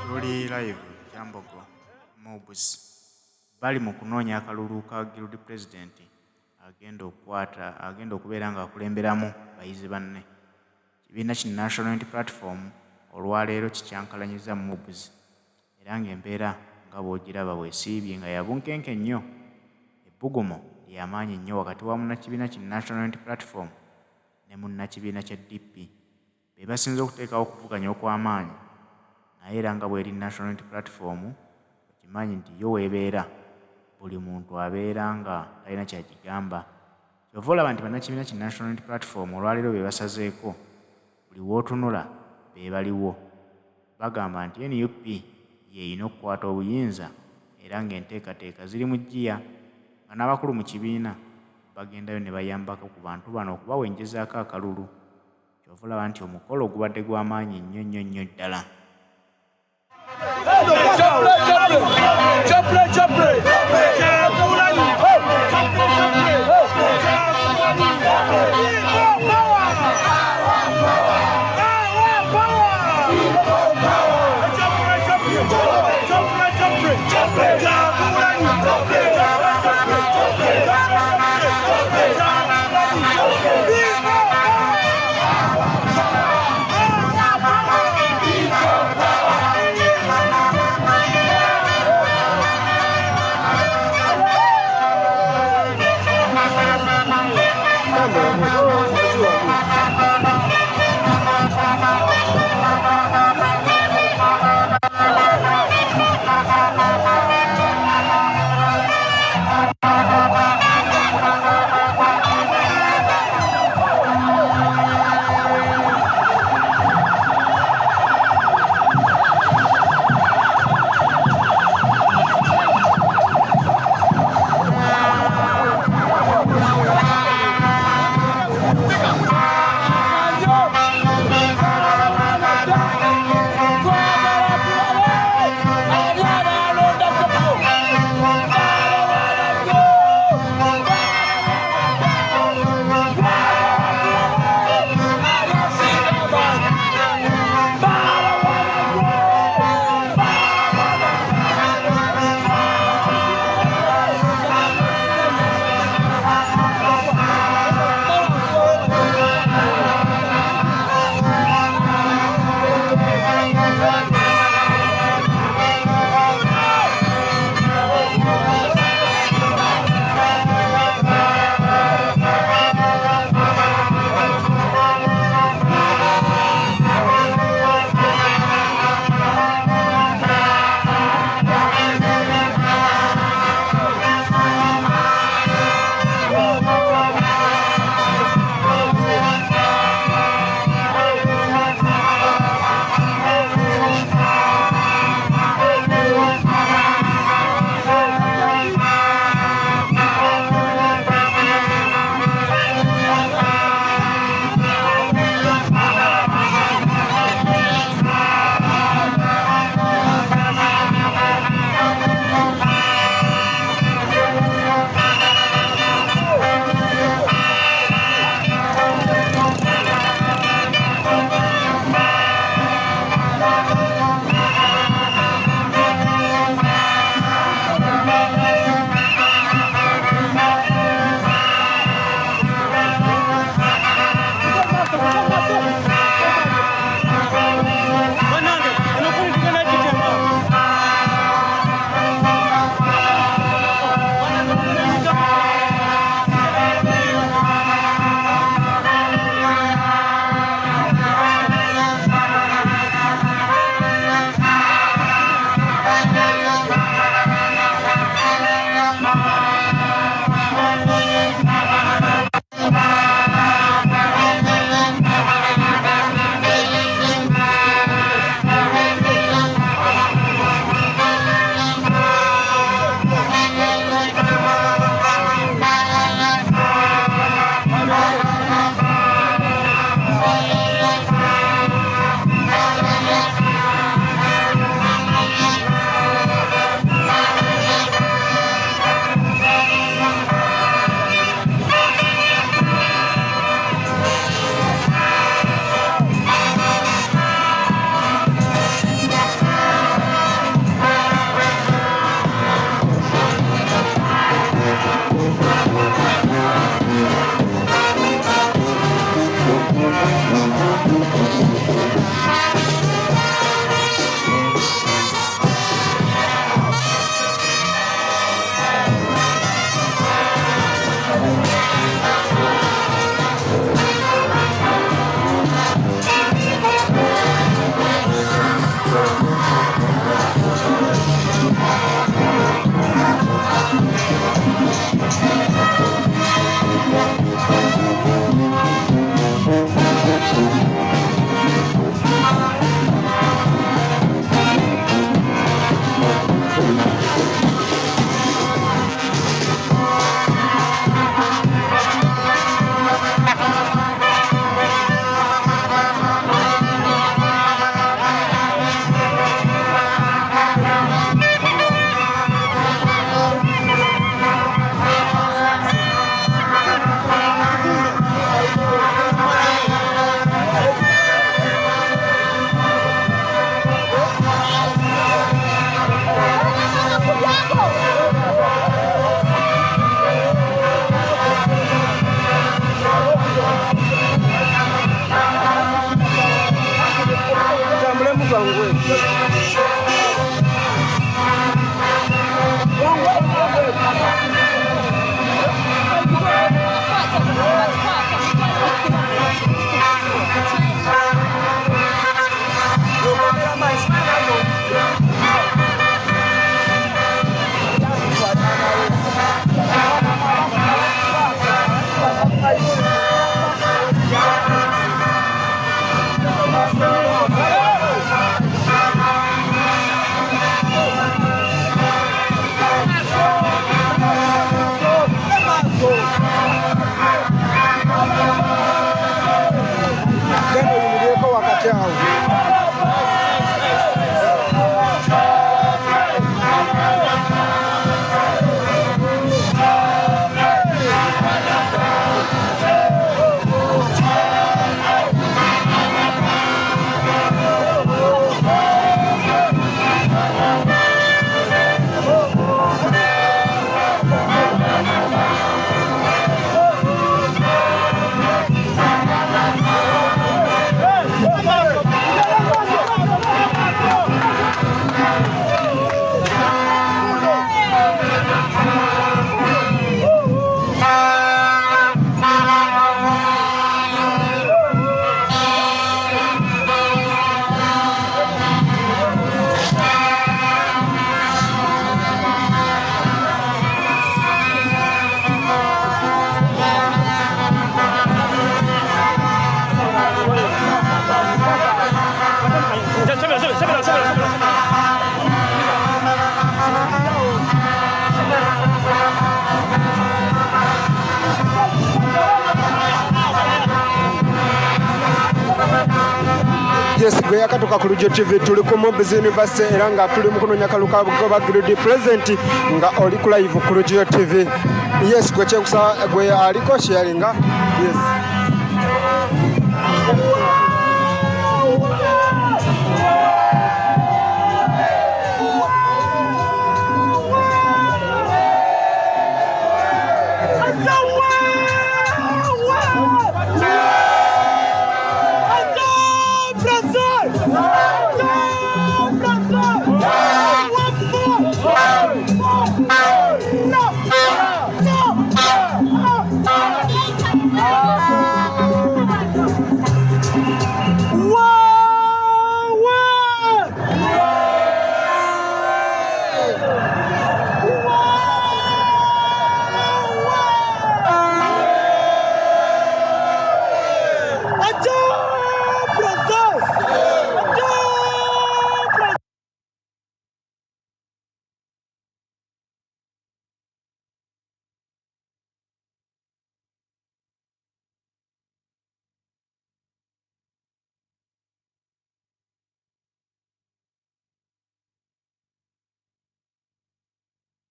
Luli live Kyambogo Mobs bali mu kunoonya akalulu ka Guild President agenda okubeera ng'akulemberamu bayizi banne. Kibiina ki National Unity Platform olwaleero kikyankalanyiza Mobs era ng'embeera nga bw'ogiraba bw'esiibye nga yabunkenke nnyo. Ebbugumu ly'amaanyi nnyo wakati wa munnakibiina ki National Unity Platform ne munnakibiina kya DP be basinze okuteekawo okuvuganya okw'amaanyi, naye era nga bw'eri National Unity Platform okimanyi nti yo weebeera buli muntu abeera nga talina kyakigamba. Kyova olaba nti bannakibiina ki National Unity Platform olwaleero be basazeeko buli w'otunula be baliwo. Bagamba nti NUP yeeyina okukwata obuyinza era ng'enteekateeka ziri mu ggiya nga n'abakulu mu kibiina bagendayo ne bayambako ku bantu bano okubawenjezaako akalulu. Kyova olaba nti omukolo ogubadde gw'amaanyi nnyo ddala. gwe yakatuka ku Lujo TV tuli ku Mobs University era nga tuli mu kunoonya kaluka ba grade present nga oli ku live ku Lujo TV. Yes, gwe kyenkusa gwe aliko sharinga. Yes. Someone